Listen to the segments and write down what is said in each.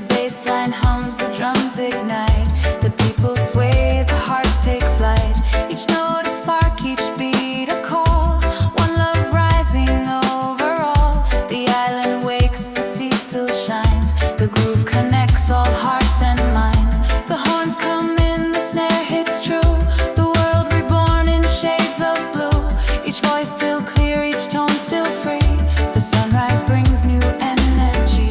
bass line hums, the drums ignite. The people sway, the hearts take flight. Each note a spark, each beat a call. One love rising over all. The island wakes, the sea still shines. The groove connects all hearts and minds. The horns come in, the snare hits true. The world reborn in shades of blue. Each voice still clear, each tone still free. The sunrise brings new energy.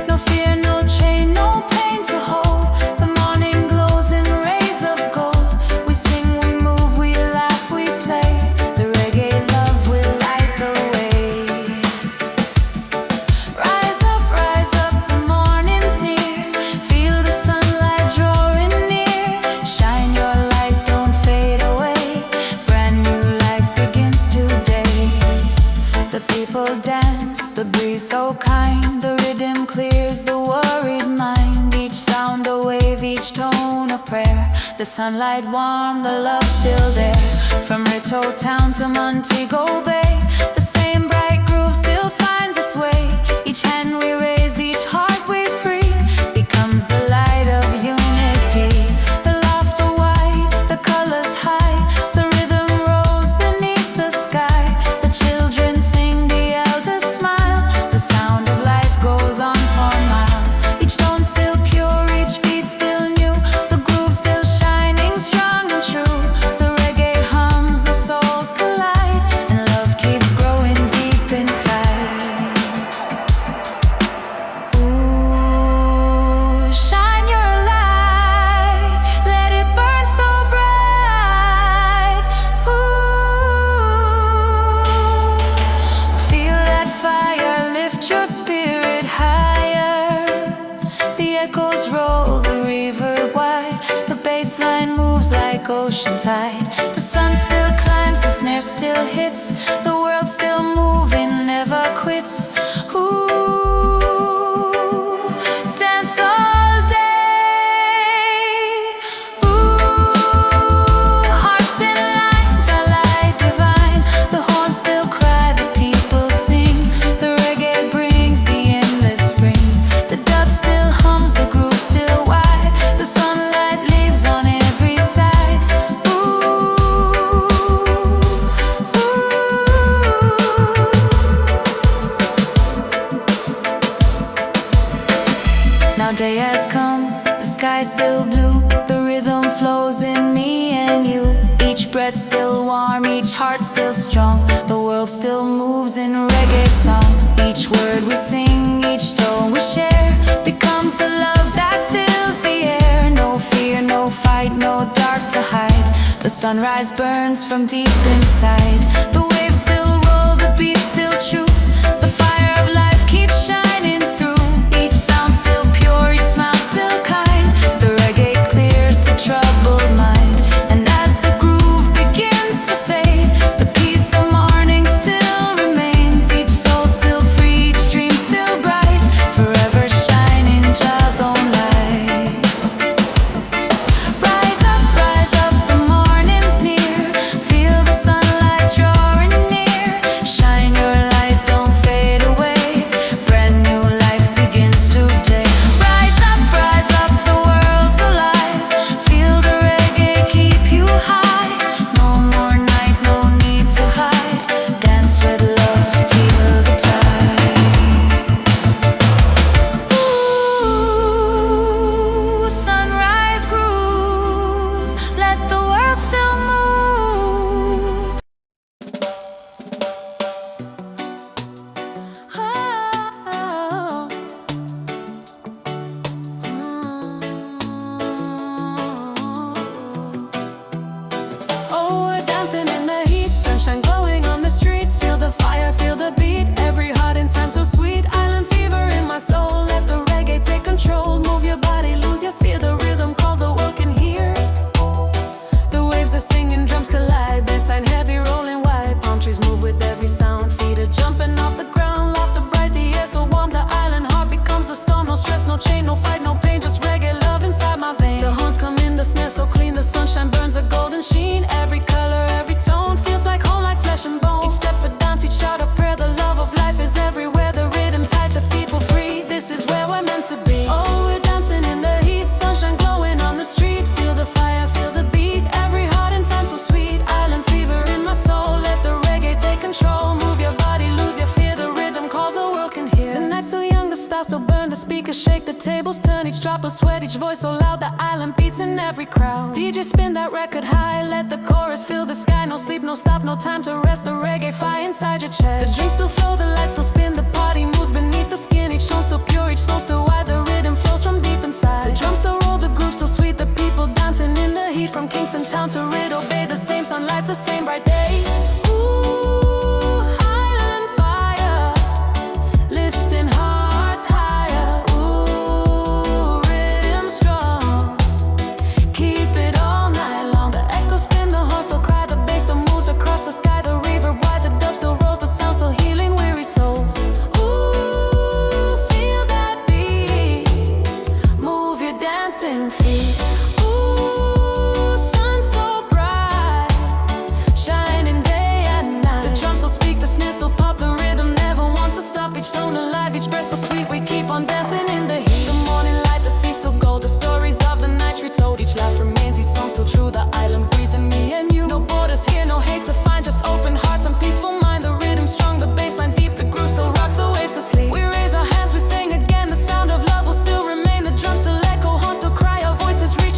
No fear, no chain, no pain to hold. The morning glows in rays of gold. We sing, we move, we laugh, we play. The reggae love will light the way. Rise up, the morning's near. Feel the sunlight drawing near. Shine your light, don't fade away. Brand new life begins today. The people dance, the breeze so kind. The rhythm clears the worried mind. Each sound a wave, each tone a prayer. The sunlight warm, the love still there. From Ritto town to Montego Bay, the same bright groove still finds its way. Each hand we raise, each heart we free, becomes the light of unity. The laughter wide, the colors high. The rhythm rose beneath the sky. The children sing, the elders smile. The sound of life goes on for miles. Each tone still pure, each beat still new. The groove still shining strong and true. The reggae hums, the souls collide, and love keeps growing deep inside. Ooh, shine your light, let it burn so bright. Ooh, feel that fire, lift your spirit higher. The echoes roll, the river wide. The bass line moves like ocean tide. The sun still climbs, the snare still hits. The world still moving, never quits. Ooh, dance all day. Ooh, hearts in line, your light divine. The horns still cry, the people sing. The reggae brings the endless spring. The dub still hums, the groove still wide. The sunlight leaves on every side. Ooh, now day has come, the sky's still blue. The rhythm flows in me and you. Each breath still warm, each heart still strong. The world still moves in reggae song. Each word we sing, each tone we share, becomes the love that fills the air. No fear, no fight, no dark to hide. The sunrise burns from deep inside. The waves still roll, the beat still true. The fire of life keeps shining through. Each sound still pure, each smile still kind. The reggae clears the troubled mind. And as the groove begins to fade, the peace of morning still remains. Each soul still free, each dream still bright, forever shining Jah's own light. Rise up, the morning's near. Feel the sunlight drawing near. each drop of sweat, each voice so loud the island beats in every crowd. DJ spin that record high, let the chorus fill the sky. No sleep, no stop, no time to rest. The reggae fire inside your chest. The drinks still flow, the lights still spin. The party moves beneath the skin. Each tone still pure, each soul still wide. The rhythm flows from deep inside. The drums still roll, the groove still sweet. The people dancing in the heat. From Kingston town to Riddle Bay, the same sunlight's the same bright day. Ooh, island fire, lifting hearts higher. Ooh, rhythm strong, keep it all night long. The echoes spin, the horns still cry. The bass still moves across the sky. The reverb wide, the dub still rolls. The sound still healing weary souls. Ooh, feel that beat, move your dancing feet. Ooh, sun so bright, shining day and night. The drums still speak, the snares still pop. The rhythm never wants to stop. Each tone alive, each breath so sweet. We keep on dancing in the heat. The morning light, the sea still gold. The stories of the night retold. Each laugh remains, each song still true. The island breathes in me and you. No borders here, no hate to find. Just open hearts and peaceful mind. The rhythm strong, the bassline deep. The groove still rocks, the waves to sleep. We raise our hands, we sing again. The sound of love will still remain. The drums still echo, horns still cry. Our voices reach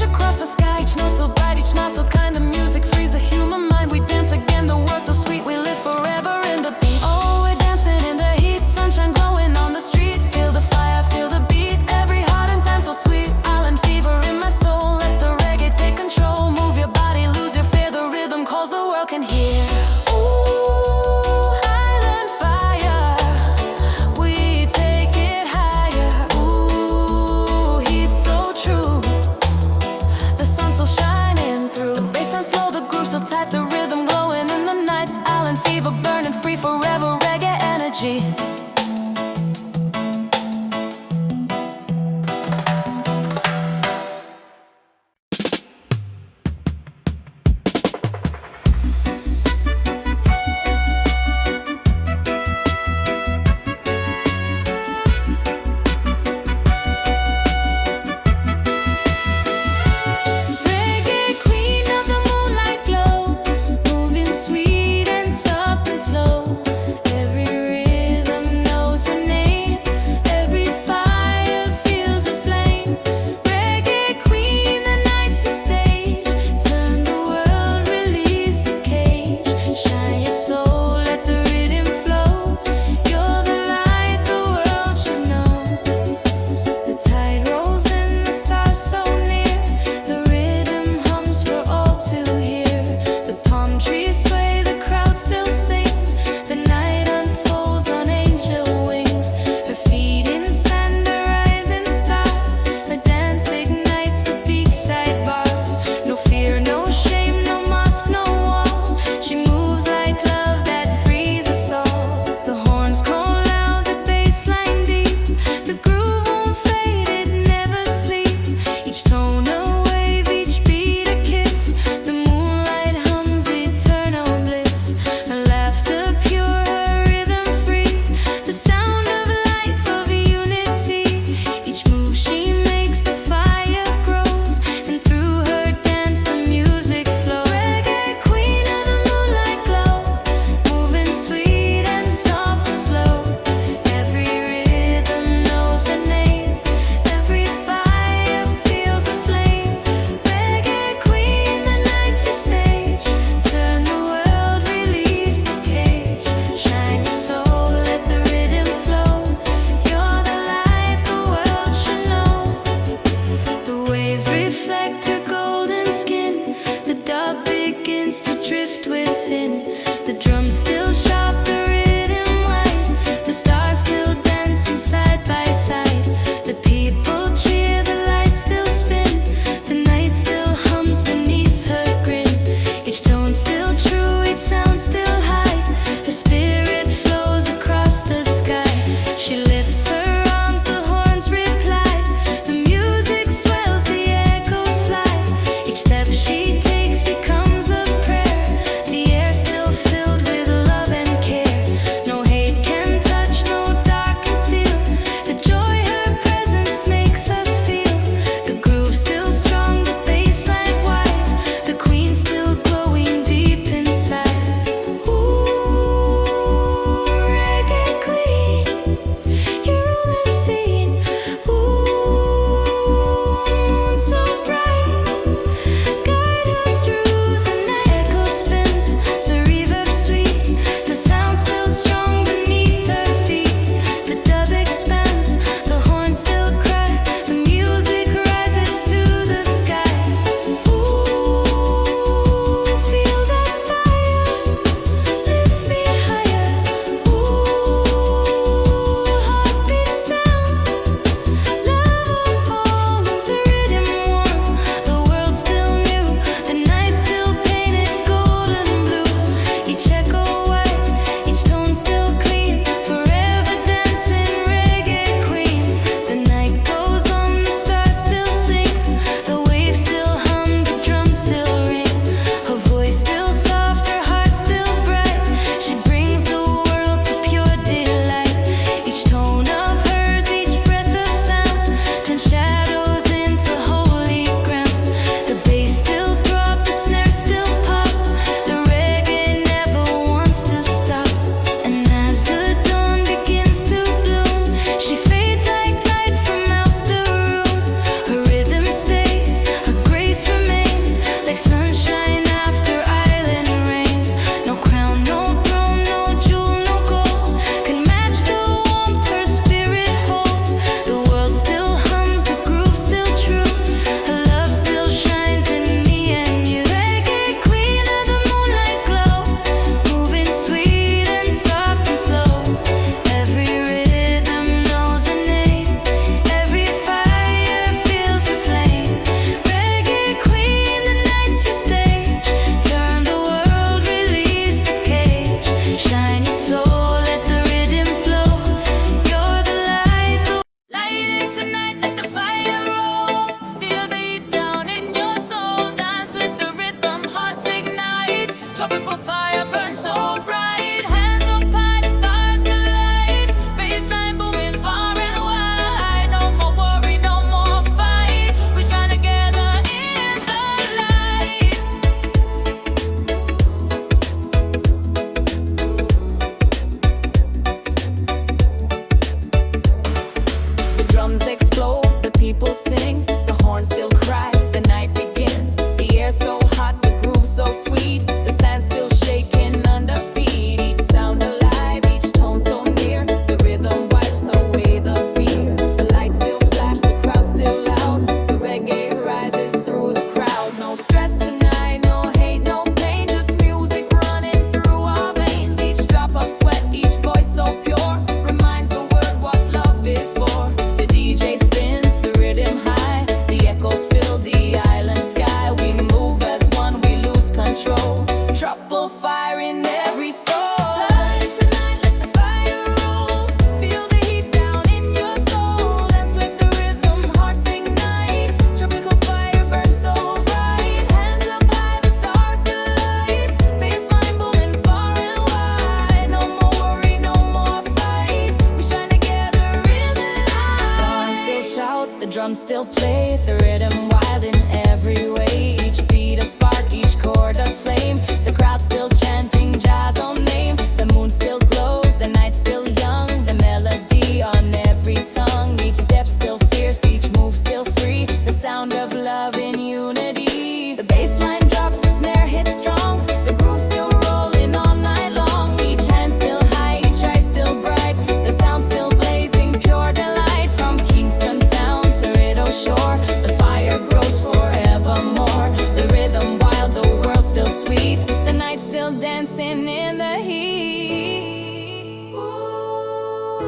still play the rhythm wild in every way. Each beat a spark, each chord a flame. The crowd still chanting Jah's own name. The moon still glows, the night still young. The melody on every tongue. Each step still fierce, each move still free. The sound of love in unity. The bass line drops, the snare hits strong. The groove still rolling all night long. Each hand still high, each eye still bright. The sound still blazing, pure delight. From Kingston town to Rideau shore, the fire grows forevermore. The rhythm wild, the world still sweet. The night still dancing in the heat. Ooh,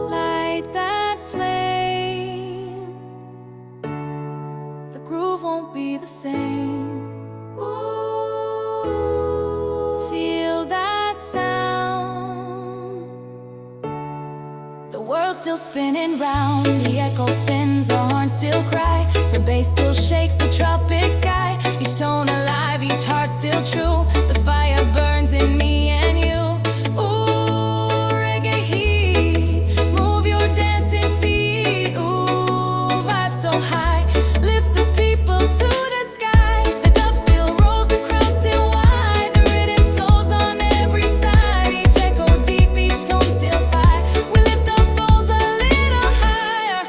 light that flame. The groove won't be the same. Ooh, feel that sound. The world's still spinning round. The echo spins, the horns still cry. The bass still shakes the tropic sky. Each tone alive, each heart still true. The fire burns in me and you. Ooh, reggae heat. Move your dancing feet. Ooh, vibe so high. Lift the people to the sky. The dub still rolls, the crowd still wide. The rhythm flows on every side. Each echo deep, each tone still fire. We lift our souls a little higher.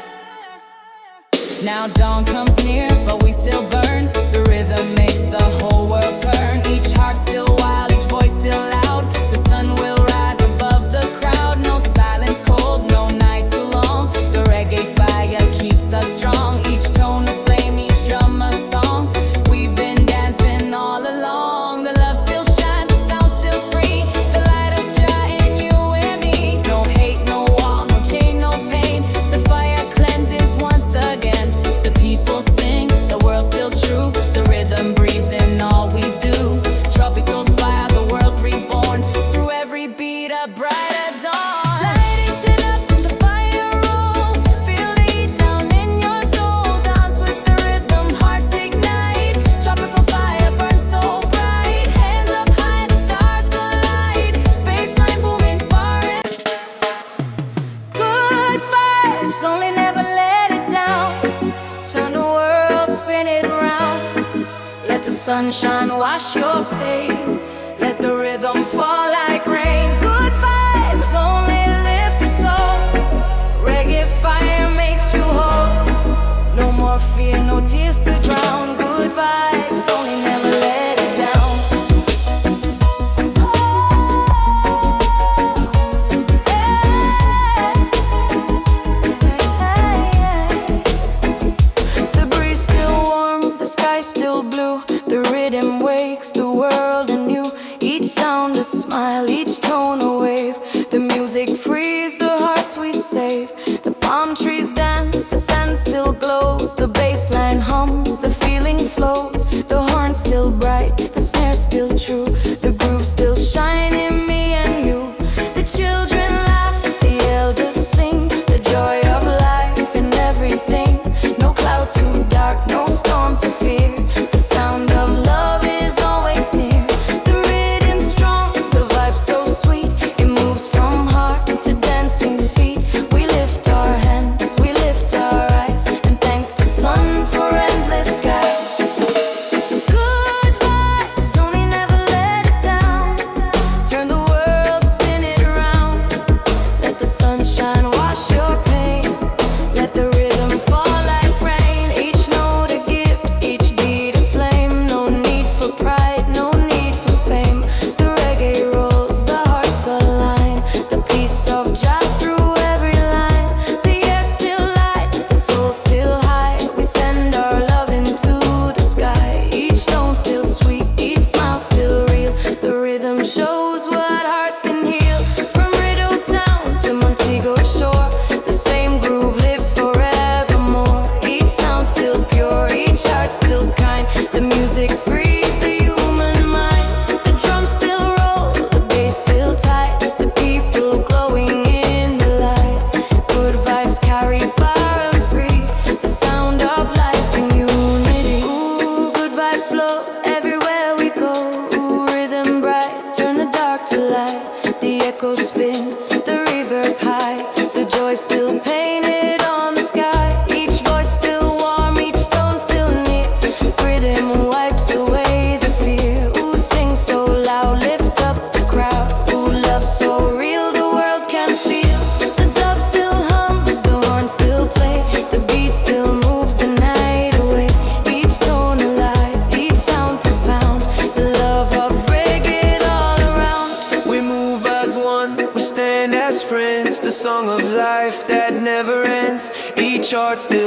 Now dawn comes near, but we still burn. The rhythm makes the whole world turn. Each heart still wild, each voice still loud. The sun will rise above the crowd. No silence cold, no night too long. The reggae fire keeps us strong. Each tone a flame, each drum a song. We've been dancing all along. The love still shines, the sound still free. The light of Jah in you and me. No hate, no wall, no chain, no pain. The fire cleanses once again. The people sing, the world still true. The rhythm breathes in all we do. Tropical fire, the world reborn. Through every beat a brighter dawn. Light it up, the fire roll. Feel the heat down in your soul. Dance with the rhythm, hearts ignite. Tropical fire burns so bright. Hands up high, the stars collide. Bassline booming far and good vibes, only never let it down. Turn the world, spin it round. Let the sunshine wash your pain. Let the rhythm fall like rain. Good vibes only lift your soul. Reggae fire makes you whole. No more fear, no tears to drown. Good vibes only never let it down. The breeze still warm, the sky still blue. The rhythm wakes the world anew. Each sound a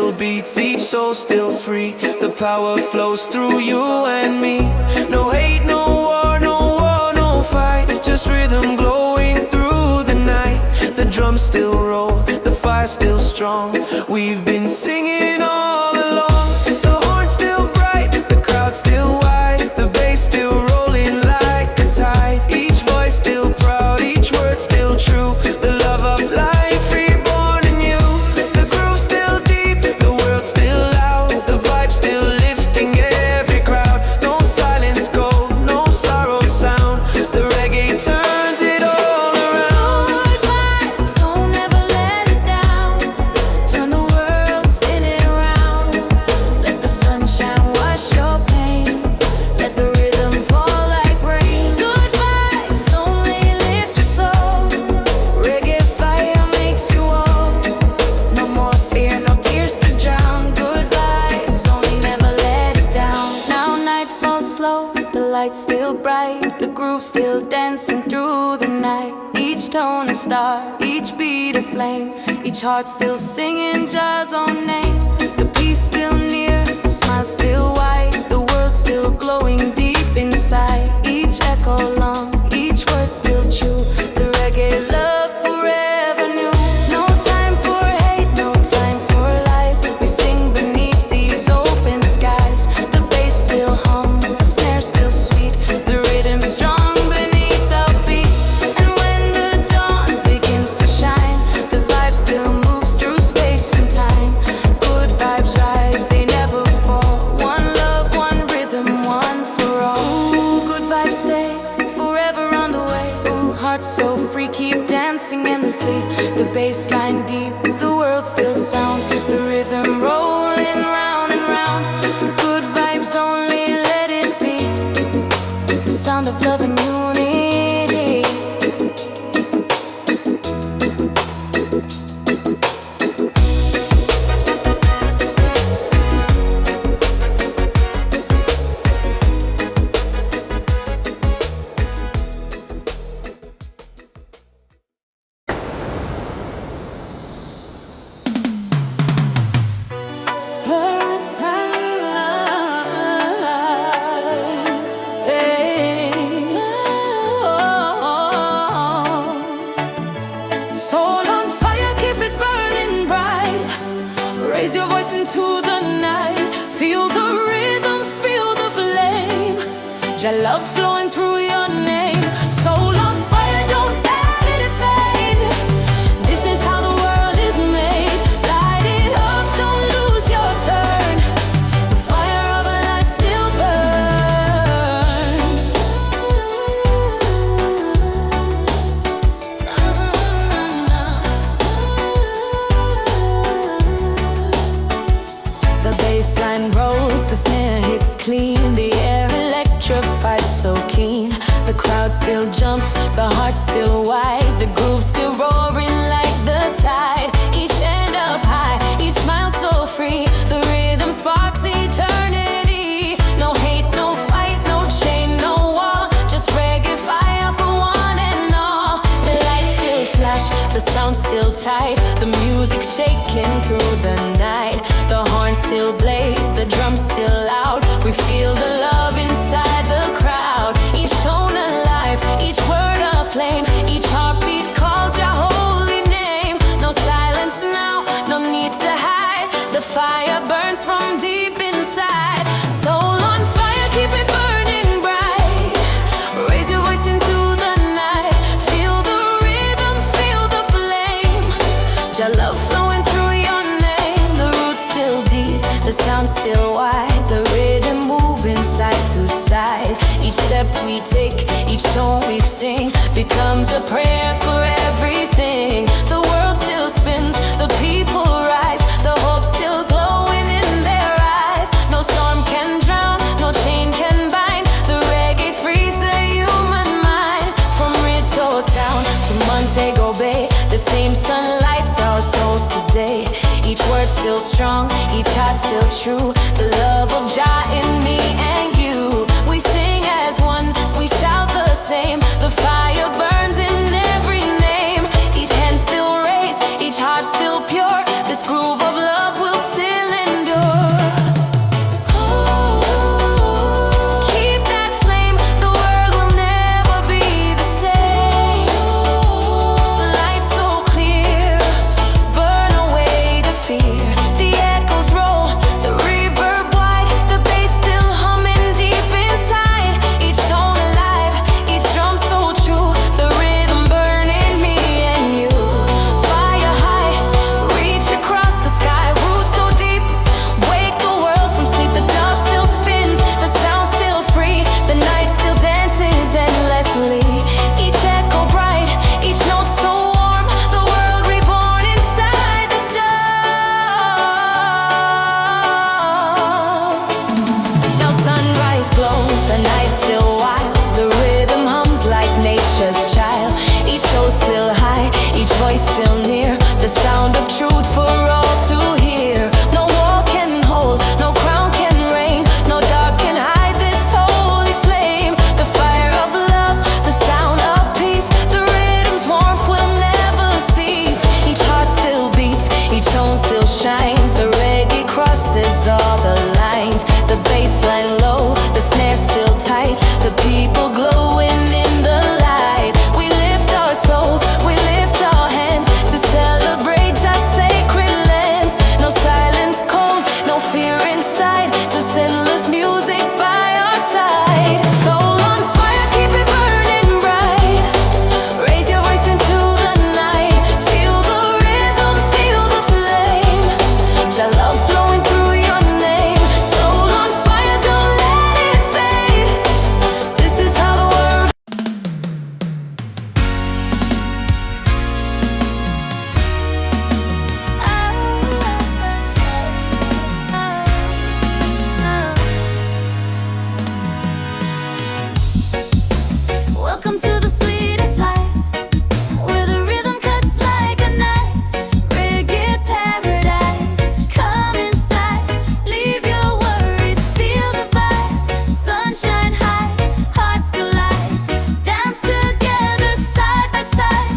still beats, each soul still free. The power flows through you and me. No hate, no war, no fight. Just rhythm glowing through the night. The drums still roll, the fire still strong. We've been singing all along. The horn's still bright, the crowd still wide. The bass still rolling like a tide. Each voice still proud, each word still true. The love of life reborn in you. The groove still deep, the world still loud. The vibe still lifting every crowd. No silence gold, no sorrow sound. The reggae turns it all around. Good vibes, don't ever let it down. Turn the world spinning around. Let the sunshine wash your pain. Let the rhythm fall like rain. Good vibes only lift your soul. Reggae fire makes you whole. No more fear, no tears to drown. Good vibes only, never let it down. Now night falls slow, the lights still bright. The groove still dancing through the night. Each tone a star, each beat a flame. Each heart still singing Jah's own name. The peace still near, the smile still wide. The world still glowing deep inside. Each echo long, each word still true. The reggae love forever new. No time for hate, no time for lies. We sing beneath these open skies. The bass still hums, the snare still sweet. The rhythm strong beneath our feet. And when the dawn begins to shine, the vibe still moves through space and time. Good vibes rise, they never fall. One love, one rhythm, one for all. Ooh, good vibes stay forever on the way. Ooh, hearts so free, keep dancing endlessly. The bass line deep, the world still sound. The rhythm rolling round and round. Good vibes only, let it be. The sound of love and unity. Soul on fire, keep it burning bright. Raise your voice into the night. Feel the rhythm, feel the flame. Jah love flowing through your name. Soul on fire, don't let it fade. This is how the world is made. Light it up, don't lose your turn. The fire of a life still burns. The bassline rolls, the snare hits clean. The air electrified, so keen. The crowd still jumps, the heart still wide. The groove still roaring like the tide. Each hand up high, each smile so free. The rhythm sparks eternity. No hate, no fight, no chain, no wall. Just reggae fire for one and all. The lights still flash, the sound still tight. The music shaking through the night. The horn still blaze, the drums still loud. We feel the love inside the crowd. Each tone alive, each word a flame. Each heartbeat calls your holy name. No silence now, no need to hide. The fire burns from deep inside. Soul on fire, keep it burning bright. Raise your voice into the night. Feel the rhythm, feel the flame. Jah love flowing through your name. The roots still deep, the sound still wide. The rhythm moving side to side. Each step we take, each tone we sing becomes a prayer for everything. The world still spins, the people rise. The hope still glowing in their eyes. No storm can drown, no chain can bind. The reggae frees the human mind. From Rito Town to Montego Bay, the same sun lights our souls today. Each word still strong, each heart still true. The love of Jah in me and you. We sing as one, we shout the same. The fire burns in every name. Each hand still raised, each heart still pure. This groove of love will still sound of truth for all to hear. No wall can hold, no crown can reign, no dark can hide this holy flame. The fire of love, the sound of peace, the rhythm's warmth will never cease. Each heart still beats, each tone still shines. The reggae crosses all the lines. The bass line low, the snare still tight. The people glowing in the light. We lift our souls, we lift our hands to celebrate just sacred lands. No silence cold, no fear inside, just endless music by our side. Soul on fire, keep it burning bright. Raise your voice into the night. Feel the rhythm, feel the flame. Your love flowing through your name. Soul on fire, don't let it fade. This is how the world. Welcome to the sweetest life, where the rhythm cuts like a knife. Reggae paradise, come inside. Leave your worries, feel the vibe. Sunshine high, hearts collide. Dance together side by side.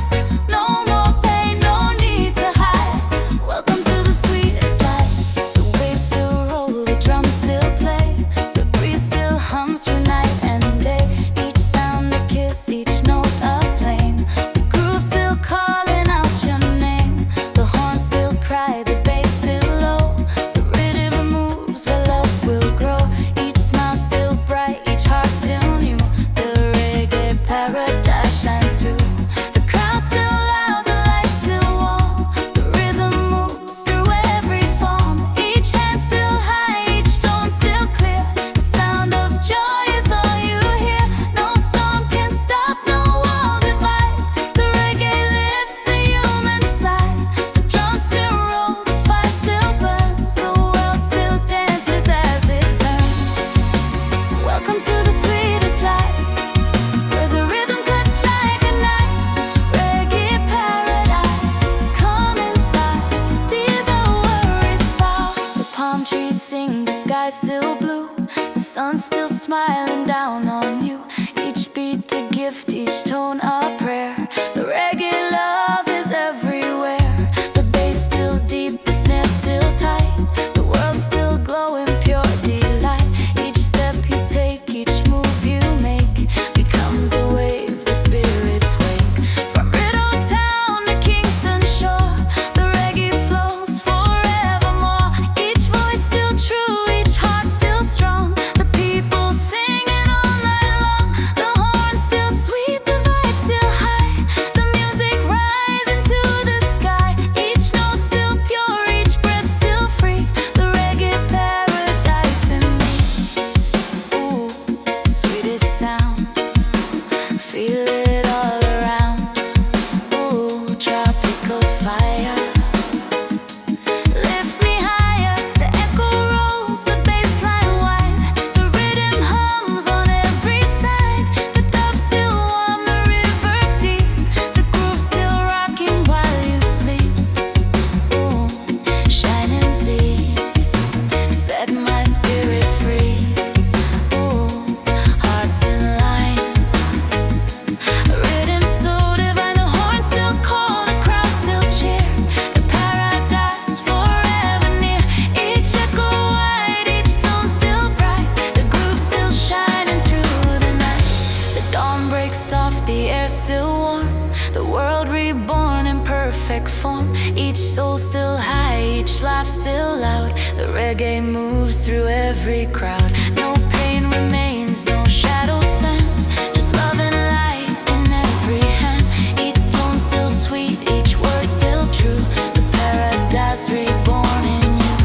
No more pain, no need to hide. Welcome to the sweetest life. The waves still roll, the drums still play. The breeze still hums through night and day. Each sound a kiss, each note a flame. The groove still calling out your name. The horns still cry, the bass still low. The rhythm moves where love will grow. Each smile still bright, each heart still new. The reggae paradise shines through. The crowd still loud, the lights still warm. The rhythm moves through every form. Each hand still high, each tone still clear. The sound of joy is all you hear. No storm can stop, no wall divide. The reggae lifts the human side. The drums still roll, the fire still burns. The world still dances as it turns. Welcome to the sweetest life, where the rhythm cuts like a knife. Reggae paradise, come inside. Leave the worries far. The palm trees sing, the sky still blue. The sun still smiling down on you. Each beat a gift, each tone a prayer. The reggae love is everywhere. The bass still deep, the snare still tight. The world still glowing pure delight. Each step you take, each move you make becomes a wave, the spirits wake. From Rideau Town to Kingston Shore, the reggae flows forevermore. Each voice still true, each heart still strong. The people singing all night long. The horn still sweet, the vibe still high. The music rising to the sky. Each note still pure, each breath still free. The reggae paradise in me. Ooh, sweetest sound. Feel it all around. Ooh, tropical fire. Lift me higher. The echo rolls, the bass line wide. The rhythm hums on every side. The dub still warm, the river deep. The groove still rocking while you sleep. Ooh, shining sea, set my spirit free. Ooh, hearts in line. Rhythm so divine, the horn still call, the crowd still cheer. The paradise forever near. Each echo wide, each tone still bright. The groove still shining through the night. The dawn breaks soft, the air still warm. The world reborn in perfect form. Each soul still high, each laugh still loud. The reggae moves through every crowd. No pain remains, no shadow stands. Just love and light in every hand. Each tone still sweet, each word still true. The paradise reborn in you.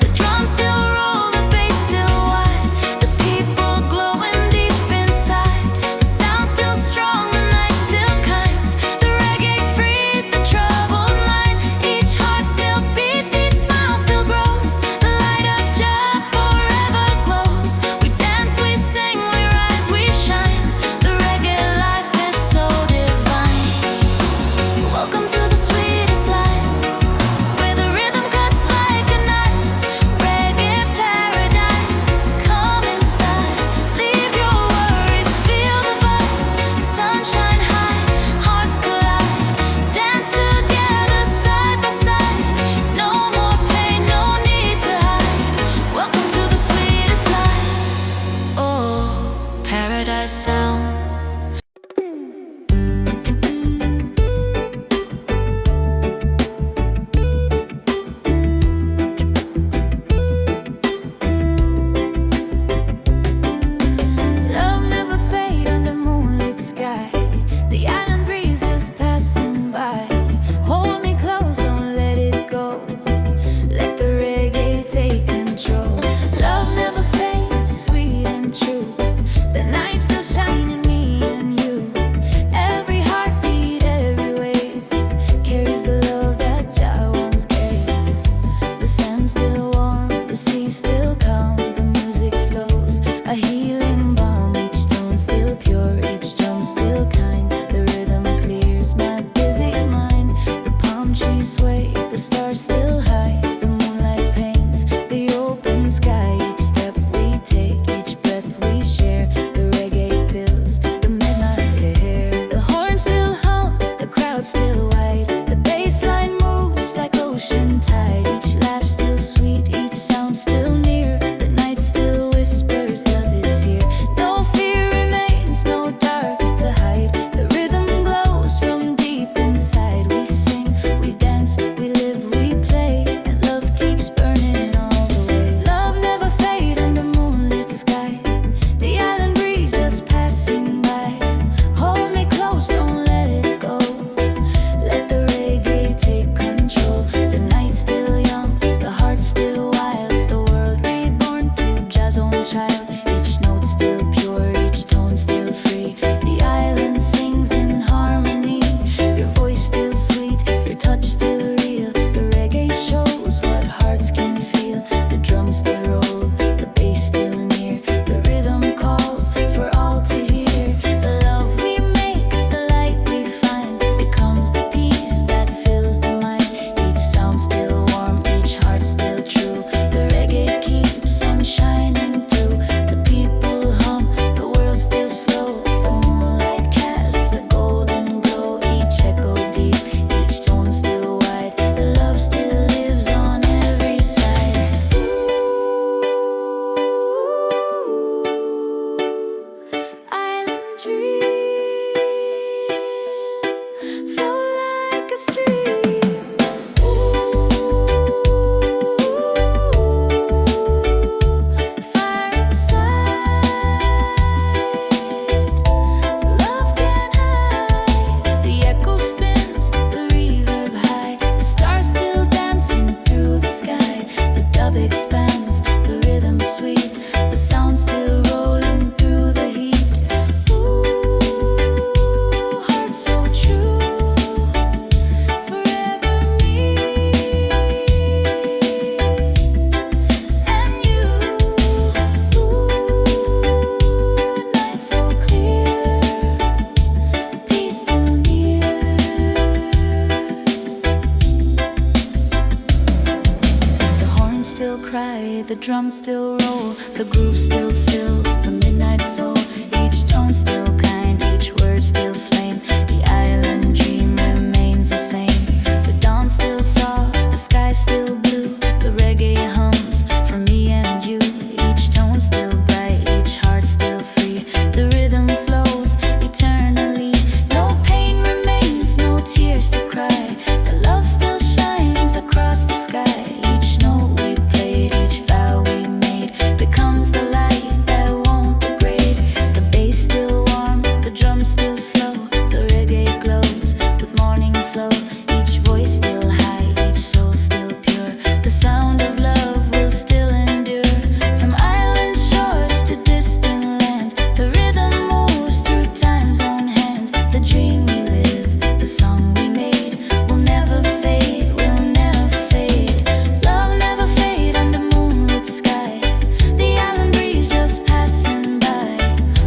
The drums still roll, the bass still wide. The people glowing deep inside. The sound still strong, the night still kind. The reggae frees the troubled mind. Each heart still beats, each smile still grows. The light of Jah forever glows. drums still roll, the groove still fills the midnight soul. Each tone still kind, each word still flame. The island dream remains the same. The dawn still soft, the sky still blue. The reggae hums for me and you. Each tone still bright, each heart still free. The rhythm flows eternally. No pain remains, no tears to cry. The love still shines across the sky. Each note we played, each vow we made becomes the light that won't degrade. The bass still warm, the drums still slow. The reggae glows with morning flow. Each voice still high, each soul still pure. The sound of love will still endure. From island shores to distant lands, the rhythm moves through time's own hands. The dream we live, the song we made will never fade, will never fade. Love never fade under moonlit sky. The island breeze just passing by.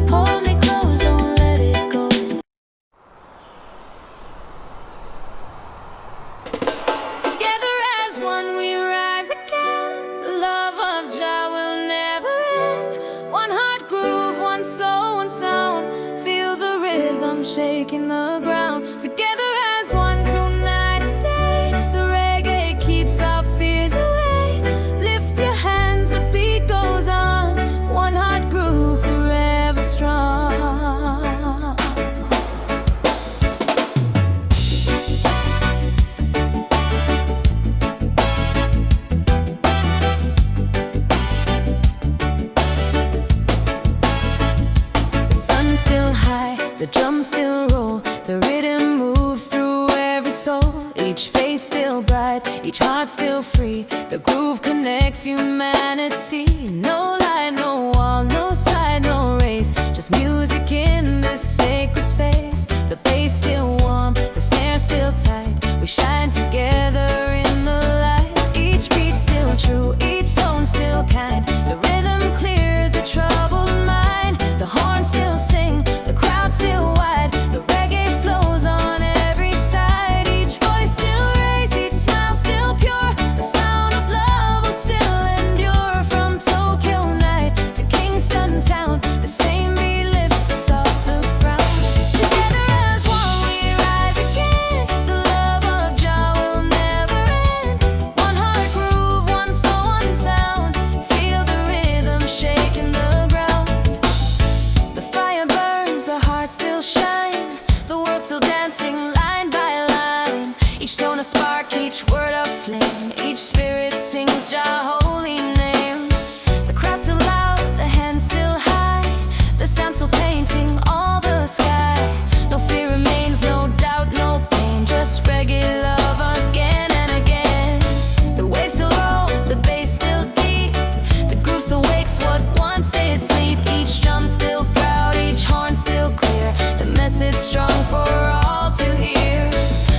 Hold me close, don't let it go. Together as one we rise again. The love of Jah will never end. One heart groove, one soul, one sound. Feel the rhythm shaking the ground. Together as one through night and day. The reggae keeps our fears away. Lift your hands, the beat goes on. One heart groove forever strong. The sun still high, the drums still roll. The rhythm moves through every soul. Each face still bright, each heart still free. The groove connects humanity. No line, no wall, no side, no race. Just music in this sacred space. The bass still warm, the snare still tight. We shine together in the light. Each beat still true, each tone still kind. The rhythm clears the troubled mind. The horns still sing, the crowd still wide. The reggae flows on every side. Each voice still raised, each smile still pure. The sound of love will still endure. From Tokyo night to Kingston town, the same beat lifts us off the ground. Together as one we rise again. The love of Jah will never end. One heart groove, one soul, one sound. Feel the rhythm shaking the ground. The fire burns, the heart still shine. The world still dancing line by line. Each tone a spark, each word a flame. Each spirit sings Jah holy name. The crowd still loud, the hands still high. The sound still painting all the sky. No fear remains, no doubt, no pain. Just reggae love again and again. The waves still roll, the bass still deep. The groove still wakes what once did sleep. Each drum still proud, each horn still clear. The message strong for all to hear.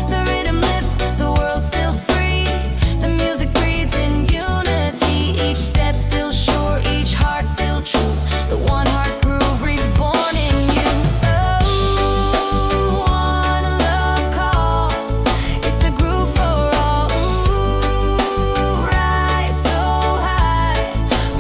The rhythm lifts, the world still free. The music breathes in unity. Each step still sure, each heart still true. The one heart groove reborn in you. Oh, one love call. It's a groove for all. Ooh, rise so high,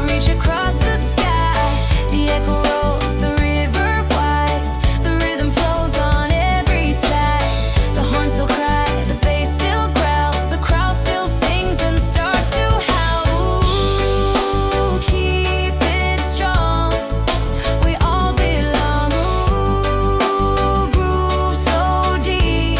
reach across the sky. The echo rolls, the river wide. The rhythm flows on every side. The horns still cry, the bass still growl. The crowd still sings and starts to howl. Ooh, keep it strong. We all belong. Ooh, groove so deep.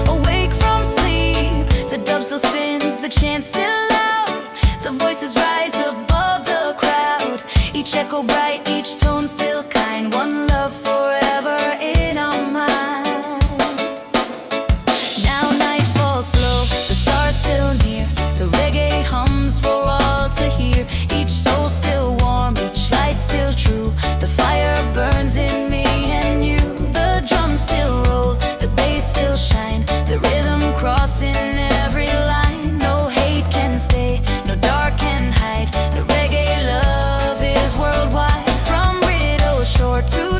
Awake from sleep. The dub still spins, the chant still loud. The voices rise above the crowd. Each echo bright, each tone still kind. One love forever in our mind. Now night falls slow, the stars still near. The reggae hums for all to hear. Each soul still warm, each light still true. The fire burns in me and you. The drums still roll, the bass still shine. The rhythm crossing every line. No hate can stay, no dark can hide. The reggae love is worldwide. From Riddle Shore to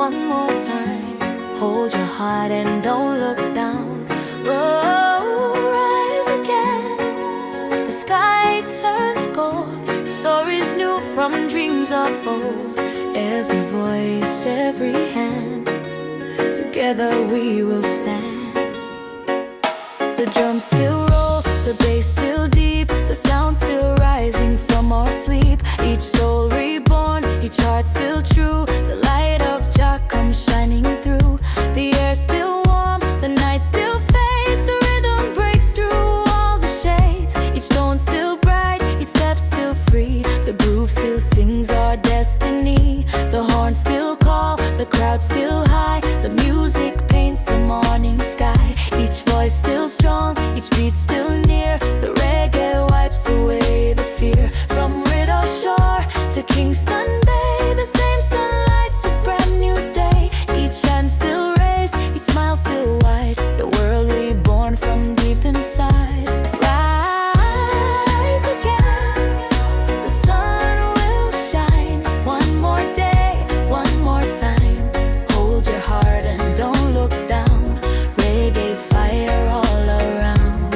one more time. Hold your heart and don't look down. Oh, rise again. The sky turns gold. Stories new from dreams of old. Every voice, every hand. Together we will stand. The drums still roll, the bass still deep, the sound still rising from our sleep. Each soul reborn, each heart still true. The light of Jah comes shining through. The air still warm, the night still fades. The rhythm breaks through all the shades. Each tone still bright, each step still free. The groove still sings our destiny. The horn still call, the crowd still high. The music paints the morning sky. Each voice still strong, each beat still near. The reggae wipes away the fear. From Riddle Shore to Kingston Bay, the same sunlight's a brand new day. Each hand still raised, each smile still wide. The world reborn from deep inside. Rise again, the sun will shine. One more day, one more time. Hold your heart and don't look down. Reggae fire all around.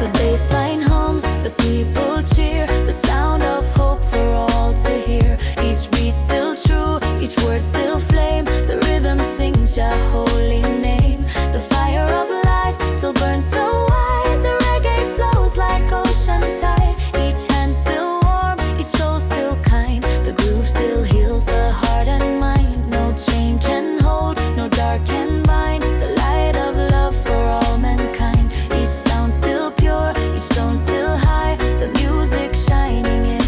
The bassline hums, the people cheer. The sound of hope for all to hear. Each beat still true, each word still flame. The rhythm sings your holy name. The fire of life still burns so wide. The reggae flows like ocean tide. Each hand still warm, each soul still kind. The groove still heals the heart and mind. No chain can hold, no dark can bind. The light of love for all mankind. Each sound still pure, each tone still high. The music shining in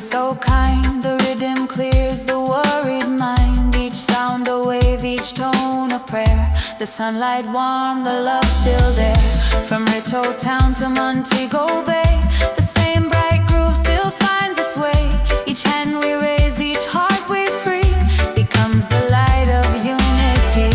so kind. The rhythm clears the worried mind. Each sound a wave, each tone a prayer. The sunlight warm, the love still there. From Rito town to Montego Bay, the same bright groove still finds its way. Each hand we raise, each heart we free, becomes the light of unity.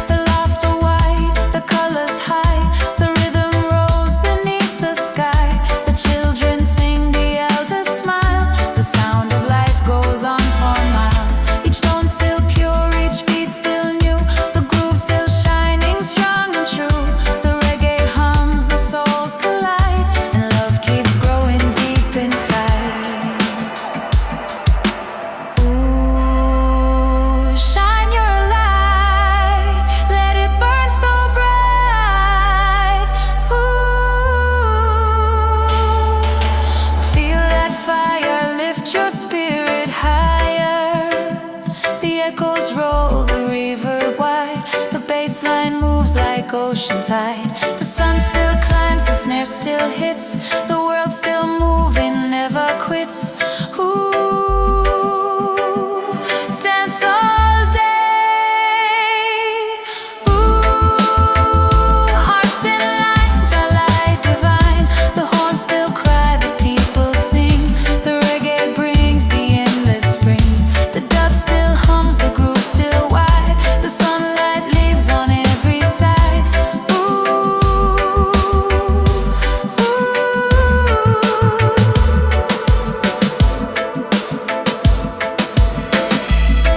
The laughter wide, the colors high, the rhythm rolls beneath the sky. The children sing, the elders smile. The sound of life goes on for miles. Each tone still pure, each beat still new. The groove still shining strong and true. The reggae hums, the souls collide, and love keeps growing deep inside. Ooh, shine your light, let it burn so bright. Ooh, feel that fire, lift your spirit higher. The echoes roll, the reverb wide. The bass line moves like ocean tide. The sun still climbs, the snare still hits. The world still moving, never quits. Ooh, dance all day. Ooh, hearts in line, Jalai divine. The horns still cry, the people sing. The reggae brings the endless spring. The dub still hums, the groove still wide. The sunlight lives on every side. Ooh,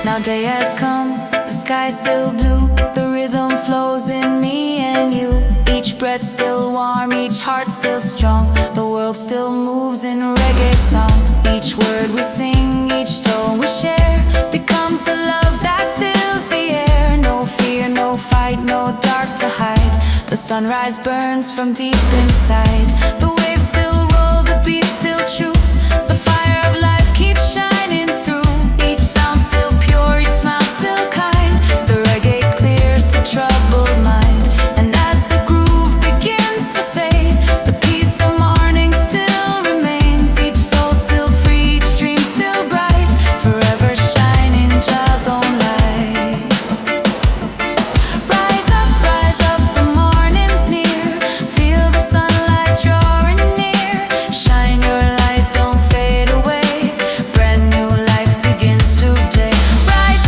now day has come, the sky's still blue. The rhythm flows in me and you. Each breath still warm, each heart still strong. The world still moves in reggae song. Each word we sing, each tone we share, becomes the love that fills the air. No fear, no fight, no dark to hide. The sunrise burns from deep inside. The waves still roll, the beat still true. The fire of life keeps shining through. Each sound still pure, each smile still kind. The reggae clears the troubled mind. And as the groove begins to fade, the peace of morning still remains. Each soul still free, each dream still bright, forever shining Jah's own light. Rise up, the morning's near. Feel the sunlight drawing near. Shine your light, don't fade away. Brand new life begins today. Rise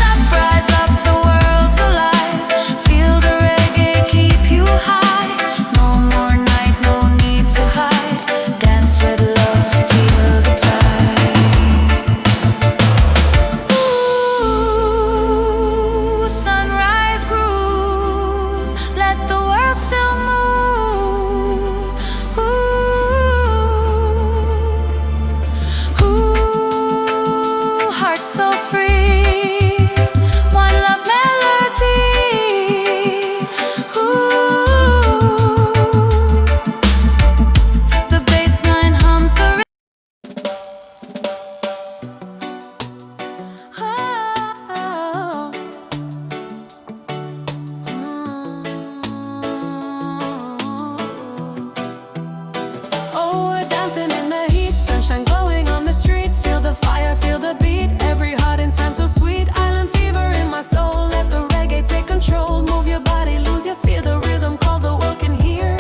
up, the world's alive. Feel the reggae keep you high. No more night, no need to hide. Dance with love, feel the tide. Ooh, sunrise groove, let the world still move. Ooh, heart so free, one love melody. Ooh, the bass line hums the Oh, we're dancing in the heat, sunshine glowing on the street. Feel the fire, feel the beat, every heart and time so sweet. Island fever in my soul, let the reggae take control. Move your body, lose your fear, the rhythm calls, the world can hear.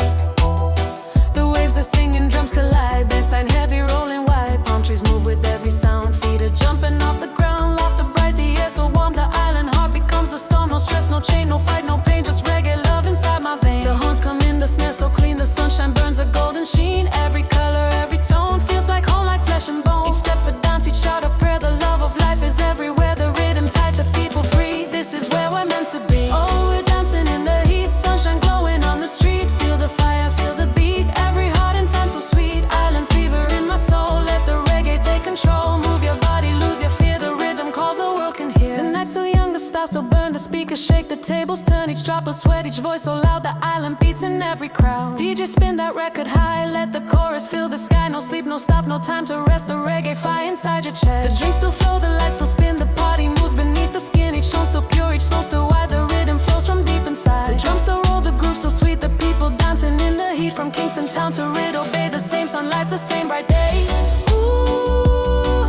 The waves are singing, drums collide, bassline heavy, rolling wide. Palm trees move with every sound, feet are jumping off the ground. Laughter bright, the air so warm, the island heart becomes a storm. No stress, no chain, no fight, no pain, just reggae love inside my veins. The horns come in, the snare so clean, the sunshine burns a golden sheen. Every color, every tone feels like home, like flesh and bone. Each step a dance, each shout a prayer. The love of life is everywhere. The rhythm tight, the people free. This is where we're meant to be. Oh, we're dancing in the heat, sunshine glowing on the street. Feel the fire, feel the beat, every heart and time so sweet. Island fever in my soul, let the reggae take control. Move your body, lose your fear, the rhythm calls, the world can hear. The night's still young, the stars still burn, the speakers shake, the tables turn. Each drop of sweat, each voice so loud, the island beats in every crowd. DJ spin that record high, let the chorus fill the sky. No sleep, no stop, no time to rest, the reggae fire inside your chest. The drinks still flow, the lights still spin, the party moves beneath the skin. Each tone still pure, each soul still wide, the rhythm flows from deep inside. The drums still roll, the groove still sweet, the people dancing in the heat. From Kingston town to Ritmos Bay, the same sunlight's the same bright day. Ooh,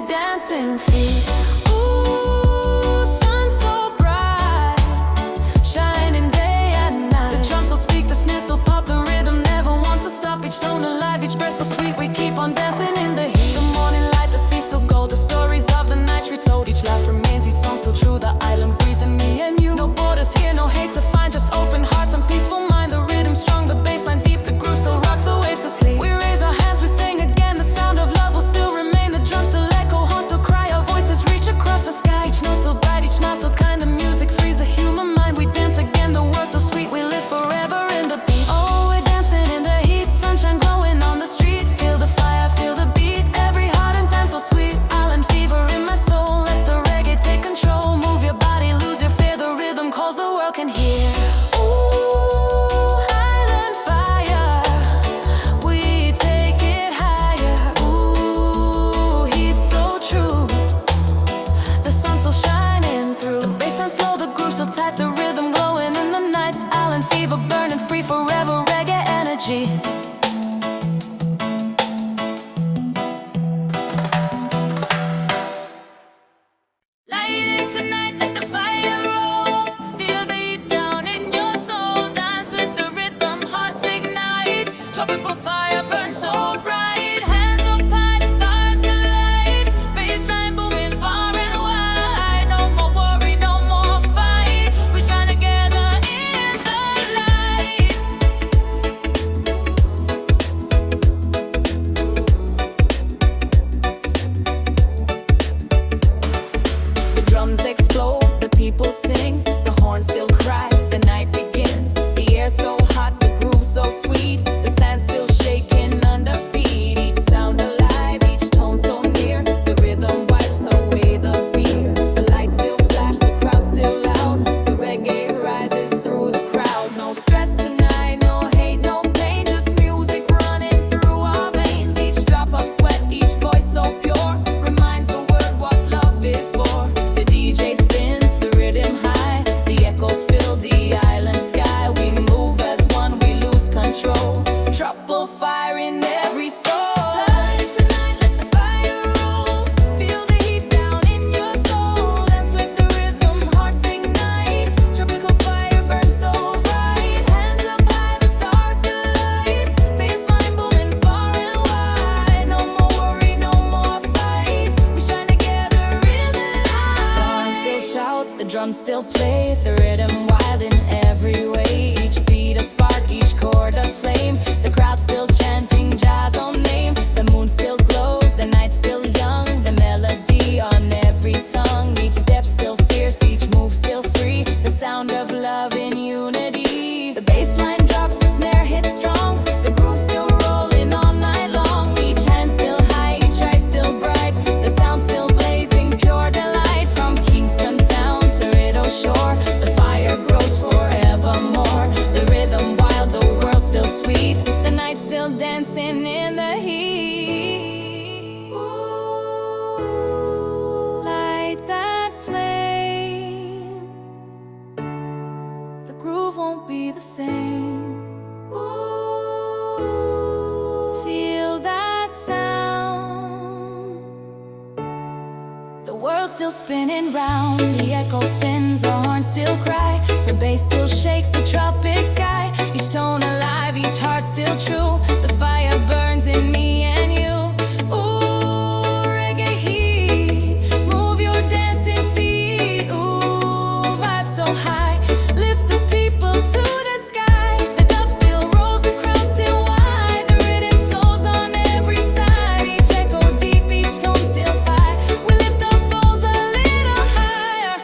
dancing feet. Ooh, sun so bright, shining day and night. The drums still speak, the snares still pop, the rhythm never wants to stop. Each tone alive, each breath so sweet, we keep on dancing in the heat. The morning light, the sea still gold, the stories of the night retold. Each laugh remains, each song still true. The island breathes in me and you. No borders here, no hate to find, just open hearts and peaceful mind. The rhythm strong, the bassline deep, the groove still rocks the waves to sleep. We raise our hands, we sing again, the sound of love will still remain. The drums still echo, horns still cry, our voices reach across the sky. Each note so bright, each knot so kind, the music frees the human mind. We dance again, the words so sweet, we live forever in the beat. Oh, we're dancing in the heat, sunshine glowing on the street. Feel the fire, feel the beat, every heart and time so sweet. Island fever in my soul, let the reggae take control. Move your body, lose your fear, the rhythm calls, the world can hear. Ooh, island fire, we take it higher. Ooh, heat so true, the sun still shining through. The bassline slow, the groove still tight, the rhythm glowing in the night. Island fever burning free forever, reggae energy. Lighting tonight, let the fire roll. Feel the heat down in your soul. Dance with the rhythm, hearts ignite. Tropical fire burns so bright. Hands up high, the stars collide. Bassline booming far and wide. No more worry, no more fight. We shine together in the light. The drums explode, the people sing, the horns still cry, the night begins. The air so hot, the groove so sweet, the sand still shaking under feet. Each sound alive, each tone so near, the rhythm wipes away the fear. The lights still flash, the crowd still loud, the reggae rises through the crowd. No stress tonight, no hate, no pain, just music running through our veins. Each drop of sweat, each voice so pure, reminds the world what love is for. The DJ spins, the rhythm high, the echoes fill the island sky. We move as one, we lose control. Trouble fire in every soul. Light tonight, let the fire roll. Feel the heat down in your soul. Dance with the rhythm, hearts ignite. Tropical fire burns so bright. Hands up high, the stars collide. Bassline booming far and wide. No more worry, no more fight. We shine together in the light. The horns still shout, the drums still play, the rhythm wild in every way. Each beat a spark, each chord a flame. The crowd still chanting Jah's own name. The moon still glows, the night still young. The melody on every tongue. Each step still fierce, each move still free. The sound of love in unity. The bassline drops, the snare hits strong. The groove still rolling all night long. Each hand still high, each eye still bright. The sound still blazing, pure delight. From Kingston town to Rideau shore, the fire grows forevermore. The rhythm wild, the world still sweet. The night still dancing in the heat. Ooh, light that flame. The groove won't be the same. Ooh, feel that sound. The world's still spinning round, the echo spins, the horns still cry, the bass still shakes the tropic sky. Each tone alive, each heart still true. The fire burns in me and you. Ooh, reggae heat, move your dancing feet. Ooh, vibe so high, lift the people to the sky. The dub still rolls, the crowd still wide. The rhythm flows on every side. Each echo deep, each tone still fire. We lift our souls a little higher.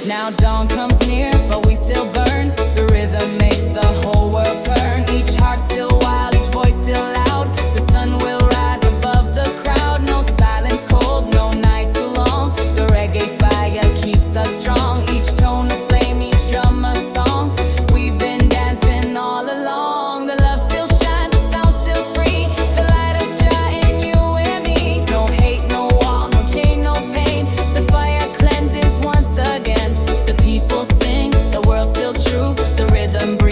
Now dawn comes near, but we still burn. The rhythm makes the whole world turn. Each heart still wild, each voice still loud. The sun will rise above the crowd. No silence cold, no night too long. The reggae fire keeps us strong. Each tone a flame, each drum a song. We've been dancing all along. The love still shines, the sound still free. The light of Jah in you and me. No hate, no wall, no chain, no pain. The fire cleanses once again. The people sing, the world still true. The rhythm breathes.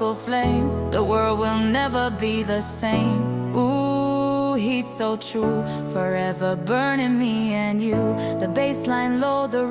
tropical flame. The world will never be the same. Ooh, heat so true, forever burning me and you. The baseline low, the